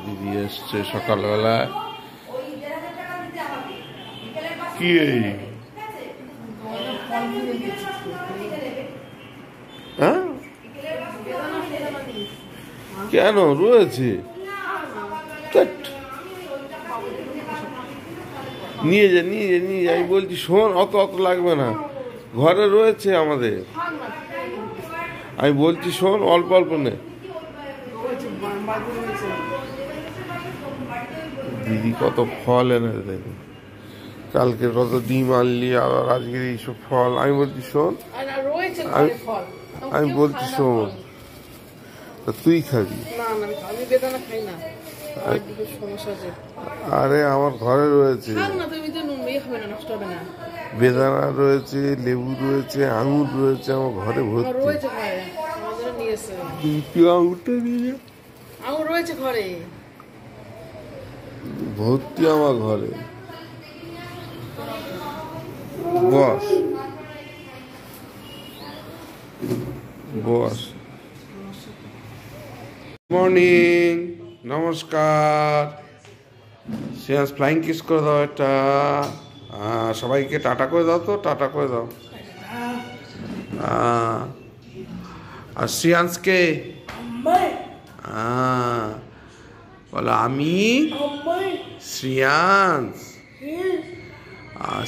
দিদি এসছে সকালবেলা। কি হ্যাঁ কেন রয়েছে? নিয়ে যা নিয়ে যা নিয়ে যা। আমি বলছি শোন, অত লাগবে না, ঘরে রয়েছে আমাদের। আমি বলছি শোন, অল্প অল্প নে। দিদি কত ফল এনে দেখুন, কালকে কত ডিম আনলি, আবার আজকে এইসব ফল। আমি বলছি শোন, আমি বলছি শোন, তুই খাবি? আরে আমার ঘরে রয়েছে বেদানা রয়েছে, লেবু রয়েছে, আঙুর রয়েছে, আমার ঘরে ভর্তি। আঙুরটা নিয়ে আঙুর রয়েছে ঘরে ভর্তি, আমার ঘরে। বস বস। মর্নিং, নমস্কার। শ্রেয়াস ফ্লাইং কিস করে দাও একটা, সবাইকে টাটা করে দাও, তো টাটা করে দাও। আর শ্রেয়াংসকে বলো আমি শ্রেয়াংস।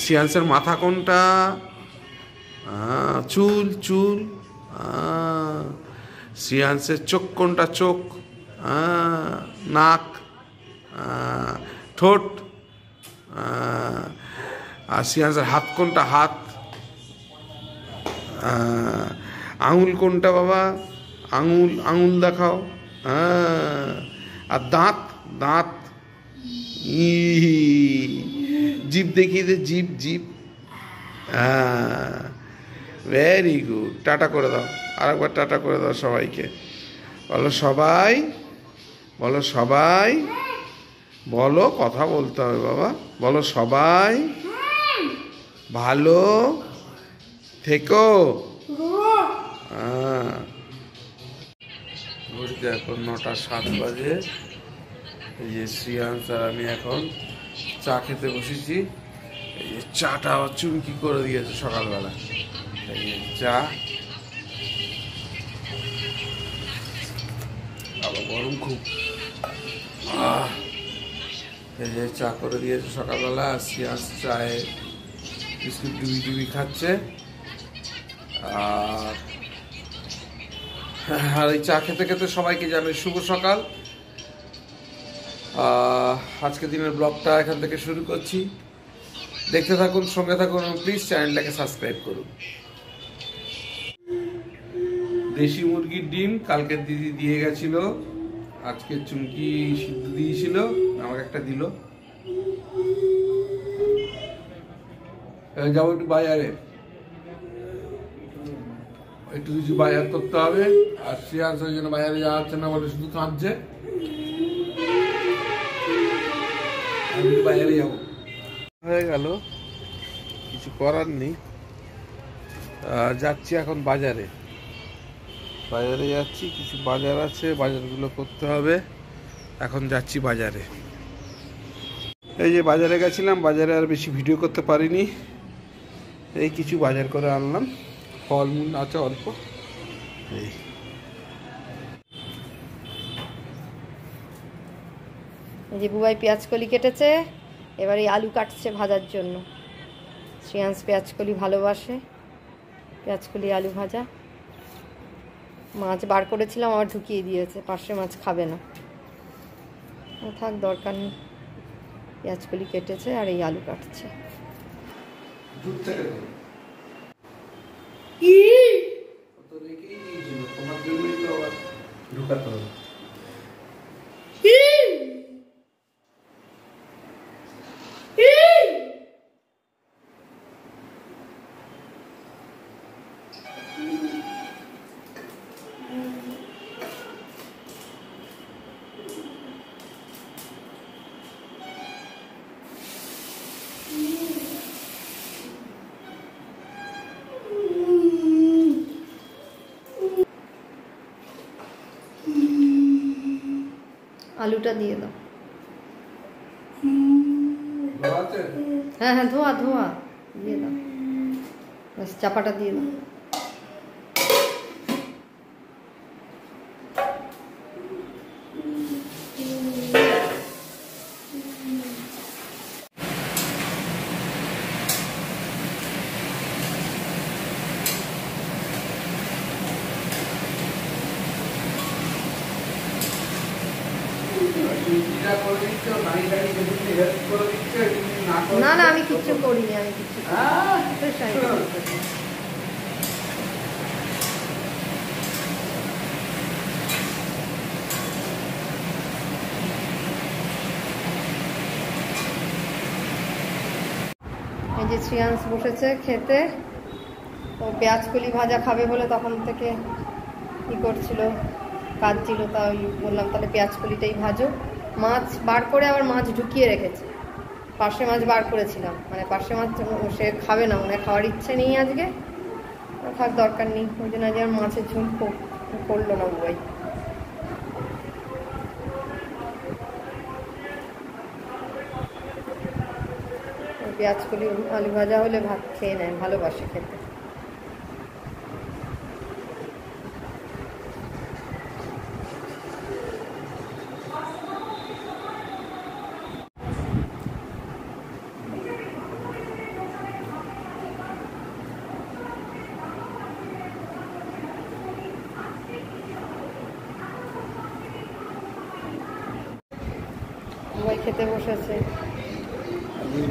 শ্রেয়াংসের মাথা কোনটা? চুল চুল। শ্রেয়াংসের চোখ কোনটা? চোখ। নাক, ঠোঁট। আর শ্রেয়াংসের হাত কোনটা? হাত। আঙুল কোনটা বাবা? আঙুল, আঙুল দেখাও। আর দাঁত, দাঁত। জিভ দেখিয়ে দে, জিভ জিভ। Very good. টাটা করে দাও, আরেকবার টাটা করে দাও সবাইকে। বলো সবাই, বলো সবাই, বলো, কথা বলতে হবে বাবা। বলো সবাই ভালো থেকো। ঘড়িতে এখন 9:07 বাজে। এই যে শ্রেয়াংস আর আমি এখন চা খেতে বসেছি। এই যে চাটা চুমকি করে দিয়েছে সকালবেলা। এই যে চা, আবার গরম খুব। এই যে চা করে দিয়েছে সকালবেলা। শ্রেয়াংস চায়ে বিস্কুট ডুবি ডুবি খাচ্ছে। আর এই চা খেতে খেতে সবাইকে জানাই শুভ সকাল। আজকে দিনের ব্লগটা এখান থেকে শুরু করছি। দেখতে থাকুন, সঙ্গে থাকুন, এবং প্লিজ চ্যানেলটাকে সাবস্ক্রাইব করুন। দেশি মুরগির ডিম কালকে দিদি দিয়ে গেছিল, আজকে চুমকি সিদ্ধ দিয়েছিল, আমাকে একটা দিল। যাবো একটু বাজারে, একটু কিছু বাজার করতে হবে। আর শ্রেয়াংস ওই জন্য বাজারে যাওয়া হচ্ছে না, বলে শুধু কাঁদছে। আমি বাজারে যাবো, হয়ে গেল, কিছু করার নেই। যাচ্ছি এখন বাজারে, বাজারে যাচ্ছি, কিছু বাজার আছে, বাজারগুলো করতে হবে। এখন যাচ্ছি বাজারে। এই যে বাজারে গেছিলাম, বাজারে আর বেশি ভিডিও করতে পারিনি। এই কিছু বাজার করে আনলাম, ফলমূল আছে অল্প। এই যে বুবাই পেঁয়াজকলি কেটেছে, এবার এই আলু কাটছে ভাজার জন্য। শ্রেয়াংস পেঁয়াজকলি ভালোবাসে, পেঁয়াজকলি আলু ভাজা। মাছ বার করেছিলাম, আবার ঢুকিয়ে দিয়েছে, পার্শে মাছ খাবে না। থাক, দরকার নেই। পেঁয়াজকলি কেটেছে আর এই আলু কাটছে। ঢুকাতে হবে। আলুটা দিয়ে দাও। হ্যাঁ হ্যাঁ, ধোয়া ধোয়া দিয়ে দাও, ব্যাস চাপাটা দিয়ে দাও। না না, আমি কিচ্ছু করিনি, আমি কিচ্ছু এই যে শ্রেয়াংশ বসেছে খেতে। ও পেঁয়াজ কলি ভাজা খাবে বলে তখন থেকে কি করছিল, কাজ ছিল, তাই বললাম তাহলে পেঁয়াজ কলিটাই ভাজো। মাছ বার করে আবার মাছ ঢুকিয়ে রেখেছে, পার্শে মাছ বার করেছিলাম, মানে পার্শে মাছ সে খাবে না, মানে খাওয়ার ইচ্ছে নেই আজকে, খাওয়ার দরকার নেই, ওই জন্য আজকে আর মাছের ঝোল করলো না বুবাই। পেঁয়াজ কলি আলু ভাজা হলে ভাত খেয়ে নেয়, ভালোবাসে খেতে। খেতে বসেছে,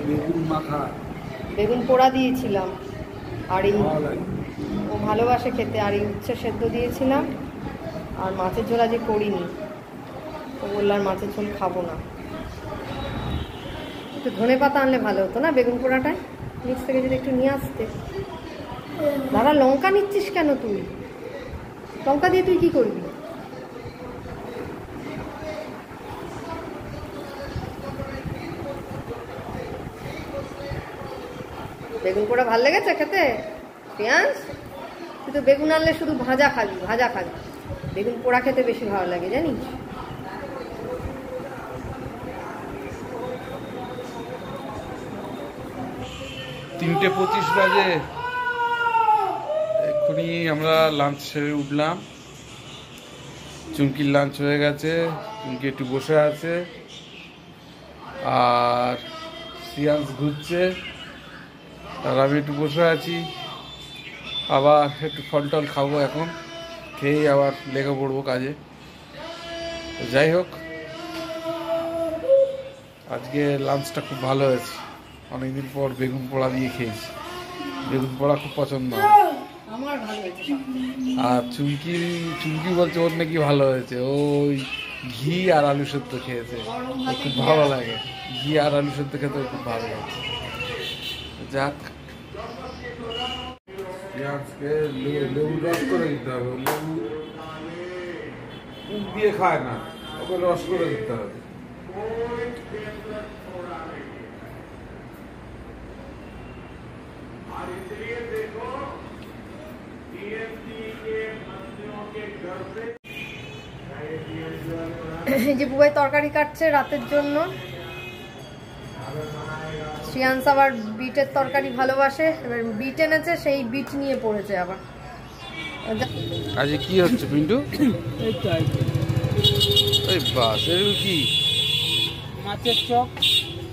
বেগুন মাখা, বেগুন পোড়া দিয়েছিলাম, আর এই ও ভালোবাসে খেতে, আর এই উচ্ছে সেদ্ধ দিয়েছিলাম, আর মাছের ঝোল আজকে করিনি, ও বললো আর মাছের ঝোল খাবো না। একটু ধনে পাতা আনলে ভালো হতো না বেগুন পোড়াটায়, নিচ থেকে যদি একটু নিয়ে আসতে। দাদা লঙ্কা নিচ্ছিস কেন তুই? লঙ্কা দিয়ে তুই কি করবি? বেগুন পোড়া ভালো লেগেছে খেতে প্রিয়াংশ? তুই তো বেগুন আনলে শুধু ভাজা খাবি, ভাজা খাবি, বেগুন পোড়া খেতে বেশি ভালো লাগে জানিস। 3:25 বাজে, এক্ষুনি আমরা লাঞ্চ সেরে উঠলাম। চুমকির লাঞ্চ হয়ে গেছে, চুমকি একটু বসে আছে, আর শ্রেয়াংশ ঘুরছে, আর আমি একটু বসে আছি। আবার একটু ফল টল খাবো এখন, খেয়েই আবার লেগে পড়বো কাজে। তো যাই হোক, আজকে লাঞ্চটা খুব ভালো হয়েছে, অনেকদিন পর বেগুন পোড়া দিয়ে খেয়েছি, বেগুন পোড়া খুব পছন্দ আমার ভালো হয়েছে। আর চুমকি বলছে ওর নাকি ভালো হয়েছে, ওই ঘি আর আলু সেদ্ধ খেয়েছে, খুব ভালো লাগে, ঘি আর আলু সেদ্ধ খেতে খুব ভালো লাগে। যাক, পেঁয়াজকে লেবু রস করে দিতে হবে, লেবু মুখ দিয়ে খায় না, ওকে রস করে দিতে হবে। এই যে বুবাই তরকারি কাটছে রাতের জন্য। শ্রেয়াংশ আবার বিটের তরকারি ভালোবাসে, এবার বিট এনেছে, সেই বিট নিয়ে পড়েছে আবার। আজকে কি হচ্ছে পিন্টু? এই বাস, এগুলো কি? মাছের চপ।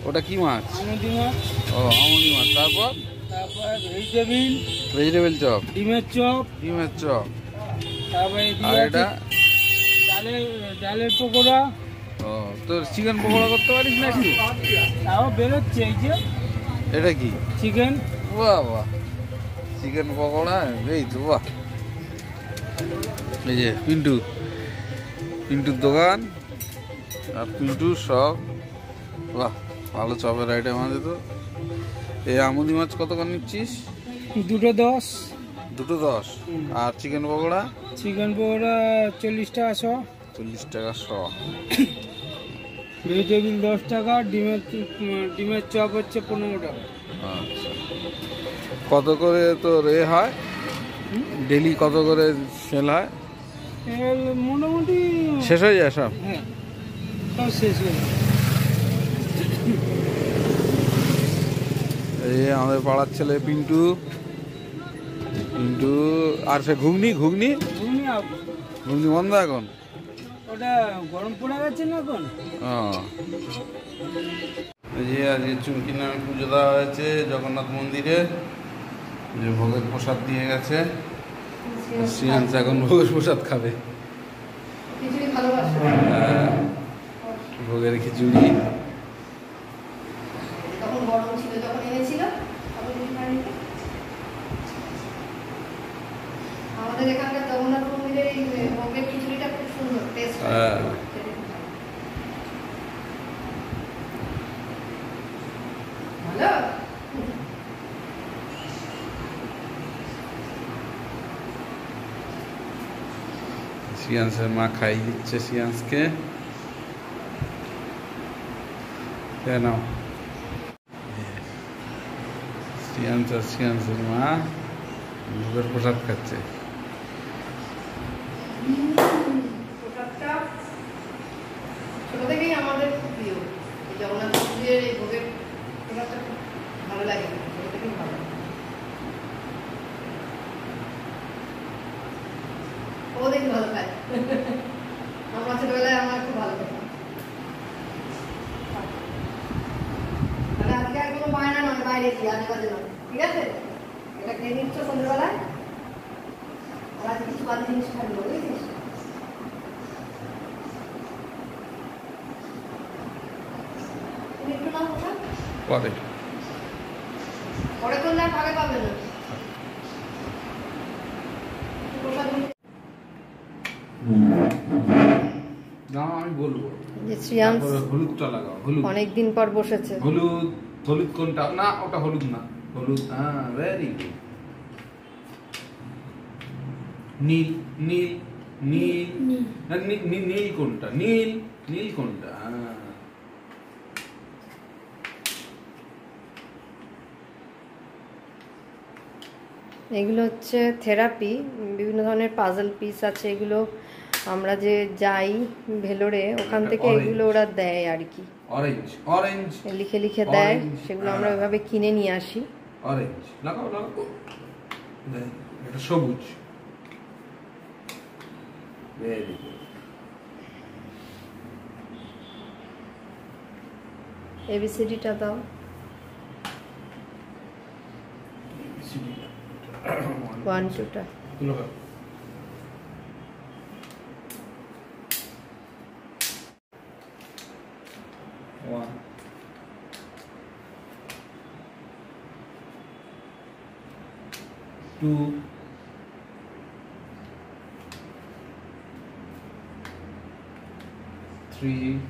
ওটা কি মাছ? আমুদি মাছ। ও আমুদি মাছ। তারপর ভেজিটেবিল চপ, ডিমের চপ, তারপরে আর এটা ডালের পকোড়া। ও, তোর চিকেন পকোড়া করতে পারিস নাকি? তাও বেরোচ্ছে। এই যে এটা কি? চিকেন। বাহ বাহ, চিকেন পকোড়া, এই তো বাহ। এই যে পিন্টুর দোকান, আর পিন্টুর সব, বাহ ভালো চপের আইটেম আছে তো। এই আমুদি মাছ কত করে নিচ্ছিস? 2.10। 2.10। আর চিকেন পকোড়া? চিকেন পকোড়া 40 টাকা শ। 40 টাকা শ। ভেজিটেবিল 10 টাকা, ডিমের চপ হচ্ছে 15 টাকা। আচ্ছা, কত করে তোর এ হয় ডেলি, কত করে সেল হয়? মোটামুটি শেষ হয়ে যায় সব? হ্যাঁ। সব শেষ হয়ে গেল। এই আমাদের পাড়ার ছেলে পিন্টু, পিন্টু আর সে ঘুগনি ঘুগনি ঘুগনি ঘুগনি বন্ধ এখন। ওটা গরম পড়ে গেছে না এখন। এই যে আজকে চুমকি নামে পুজো দেওয়া হয়েছে জগন্নাথ মন্দিরে, যে ভোগের প্রসাদ দিয়ে গেছে। শ্রীয়াংশ এখন ভোগের প্রসাদ খাবে। খিচুড়ি ভালোবাসে। ভোগের খিচুড়ি তখন গরম ছিল যখন এনেছিল তখন আমাদের এখানকার জগন্নাথ মন্দিরের এই ভোগের খিচুড়িটা খুব সুন্দর টেস্ট। ভালো। শ্রীয়াংশের মা খাইয়ে দিচ্ছে শ্রীয়াংশকে। কেন শ্রীয়াংশের মা ভোগের প্রসাদ খাচ্ছে। প্রসাদটা ছোট থেকেই আমাদের খুব প্রিয়। এই জগন্নাথ মন্দিরের এই ভোগের প্রসাদটা খুব ভালো লাগে, ছোট থেকেই ভালো। ও দেখি ভালো খায়। আমার ছোটবেলায় আমার খুব ভালো খেতাম। তাহলে আজকে আর কোনো বায়না নয়, বাইরে গিয়ে আজে বাজে নয়, ঠিক আছে? এটা খেয়ে নিচ্ছ সন্ধ্যেবেলায়, আর আজকে কিছু বাজে জিনিস খাবি না, বুঝেছিস? তুমি একটু নাও ওটা, পরে পরে করলে আর ভাগে পাবে না। প্রসাদ না আমি বলবো যে শ্রিয়াংশ হলুদটা লাগাও। হলুদ অনেকদিন পর বসেছে। হলুদ হলুদ কোনটা? না ওটা হলুদ না, হলুদ। হ্যাঁ ভেরি গুড। নীল নীল নীল নীল কোনটা? নীল নীল কোনটা? এগুলো হচ্ছে থেরাপি, বিভিন্ন ধরনের পাজল পিস আছে। এগুলো আমরা যে যাই ভেলোরে, ওখান থেকে এগুলো ওরা দেয় আর কি, অরেঞ্জ অরেঞ্জ লিখে লিখে দেয়। সেগুলো আমরা ওইভাবে কিনে নিয়ে আসি। অরেঞ্জ লাগাও লাগাও। এটা সবুজ। Very good. এবিসিডিটা দাও। ওয়ান টুটা One, two, three,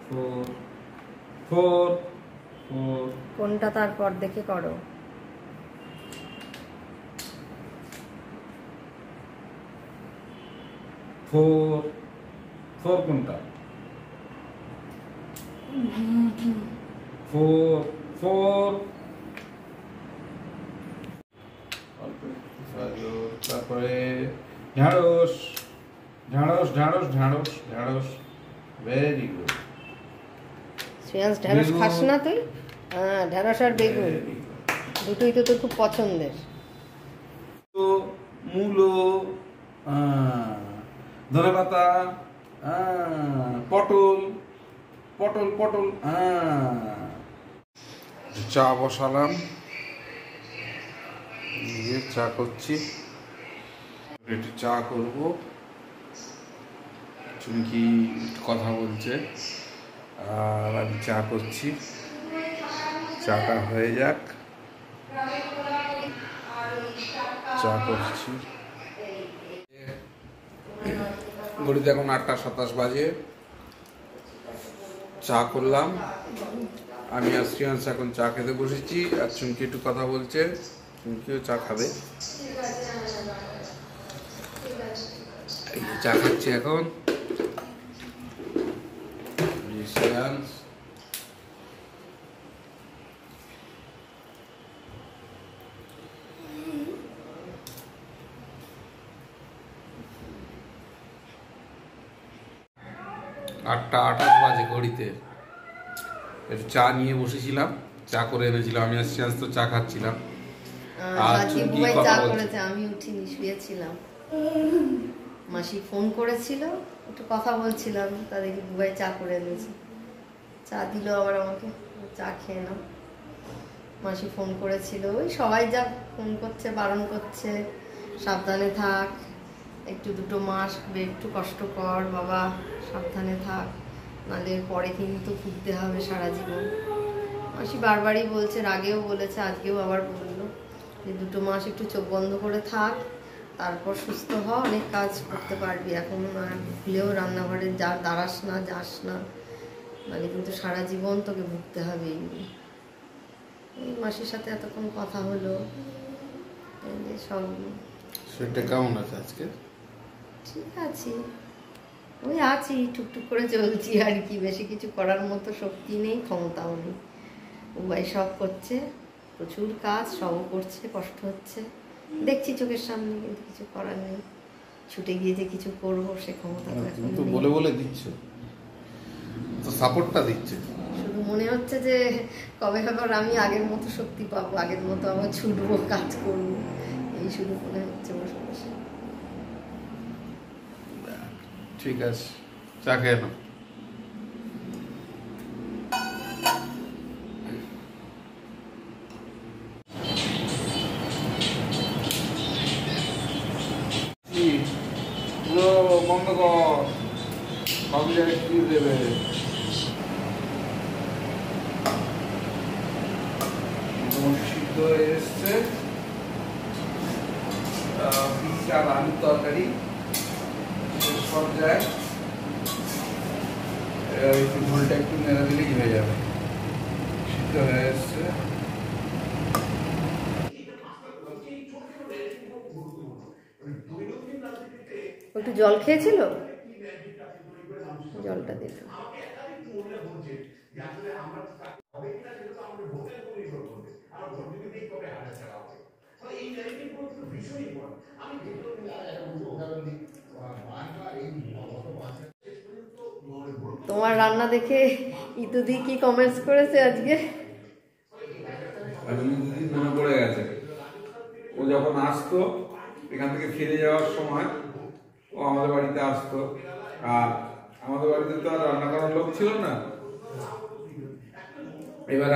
four, four, four, কোনটা তারপর দেখে করো। four, four কোনটা? four, four. তারপরে ঢ্যাঁড়স ঢ্যাঁড়স ঢ্যাঁড়স ঢ্যাঁড়স ঢ্যাঁড়স। Very good. শ্রেয়াংশ ঢেঁড়স খাস না তুই? হ্যাঁ, ঢেঁড়স আর বেগুন দুটোই তো তোর খুব পছন্দের। মূলো, ধনেপাতা, পটল পটল পটল। চা বসালাম, চা করছি, একটু চা করব। চুমকি কথা বলছে আর আমি চা করছি। চাটা হয়ে যাক। চা করছি। ঘড়িতে এখন 8:27 বাজে। চা করলাম, আমি আর শ্রিয়াংশ এখন চা খেতে বসেছি। আর চুমকি একটু কথা বলছে, চুমকিও চা খাবে। এই যে চা খাচ্ছি এখন। শ্রেয়াংশ 8:28 বাজে ঘড়িতে। একটু চা নিয়ে বসেছিলাম, চা করে এনেছিলাম আমি, আর শ্রেয়াংশ তো চা খাচ্ছিলাম। আর চুমকি কথা বলছে। আমি উঠিনি, শুয়েছিলাম। মাসি ফোন করেছিল, একটু কথা বলছিলাম, তাদেরকে বুবাই চা করে এনেছে। চা দিল আবার আমাকে, চা খেয়ে নাও। মাসি ফোন করেছিল, ওই সবাই যা ফোন করছে, বারণ করছে সাবধানে থাক, একটু 2 মাস একটু কষ্ট কর বাবা, সাবধানে থাক, নাহলে পরে কিন্তু ভুগতে হবে সারা জীবন। মাসি বারবারই বলছে, আগেও বলেছে, আজকেও আবার বললো যে 2 মাস একটু চোখ বন্ধ করে থাক, তারপর সুস্থ হ, অনেক কাজ করতে পারবি। এখন আর ভুলেও রান্নাঘরে দাঁড়াস না, যাস না, মানে কিন্তু সারা জীবন তোকে ভুগতে হবে এইগুলো। এই মাসির সাথে এতক্ষণ কথা হলো, সব। শরীরটা কেমন আছে আজকে? ঠিক আছে, ওই আছি, টুকটুক করে চলছি আর কি। বেশি কিছু করার মতো শক্তি নেই, ক্ষমতাও নেই। উবাই সব করছে, প্রচুর কাজ, সবও করছে, কষ্ট হচ্ছে, দেখছি চোখের সামনে, কিন্তু কিছু করার নেই। ছুটে গিয়ে যে কিছু করবো সে ক্ষমতা তো এখন তো নেই। বলে বলে দিচ্ছ, তো সাপোর্টটা দিচ্ছে। শুধু মনে হচ্ছে যে কবে আবার আমি আগের মতো শক্তি পাবো, আগের মতো আবার ছুটবো, কাজ করবো, এই শুধু মনে হচ্ছে বসে বসে। ঠিক আছে, চা খেয়ে নাও। বন্ধ কর, সব জায়গায় কি দেবে। সিদ্ধ হয়ে এসছে, আর আলুর তরকারি সব যায়। একটু ঝোলটা একটু নেড়ে দিলেই হয়ে যাবে, সিদ্ধ হয়ে এসছে। একটু জল খেয়েছিল, জলটা দিত। তোমার রান্না দেখে ইতুদি কি কমেন্টস করেছে আজকে? মনে পড়ে গেছে, ও যখন আসতো এখান থেকে ফিরে যাওয়ার সময় ও আমাদের বাড়িতে আসতো, আর আমাদের বাড়িতে তো আর রান্না করার লোক ছিল না। এবার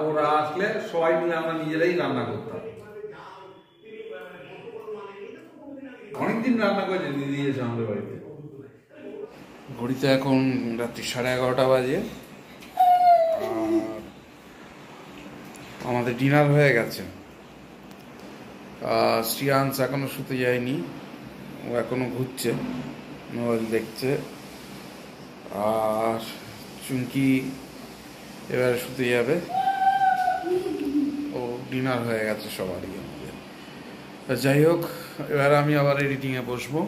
ওরা আসলে সবাই মিলে আমরা নিজেরাই রান্না করতাম। অনেকদিন রান্না করেছে, দিদি এসে আমাদের বাড়িতে। ঘড়িতে এখন রাত্রি 11:30 বাজে, আমাদের ডিনার হয়ে গেছে। শ্রিয়াংশ এখনো শুতে যায়নি, ও এখনো ঘুরছে, মোবাইল দেখছে। আর চুমকি এবারে শুতে যাবে, ও ডিনার হয়ে গেছে সবারই আমাদের। যাই হোক, এবার আমি আবার এডিটিংয়ে বসবো,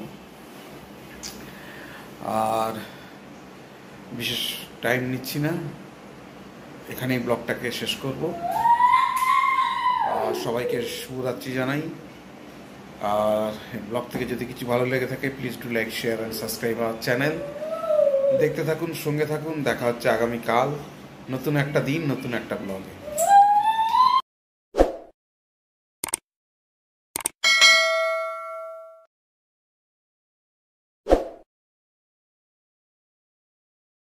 আর বিশেষ টাইম নিচ্ছি না, এখানেই ব্লগটাকে শেষ করব। সবাইকে শুভরাত্রি জানাই। আর ব্লগ থেকে যদি কিছু ভালো লেগে থাকে, please do like, share and subscribe our channel. দেখতে থাকুন, সঙ্গে থাকুন। দেখা হচ্ছে আগামীকাল নতুন একটা দিন, নতুন একটা ব্লগে।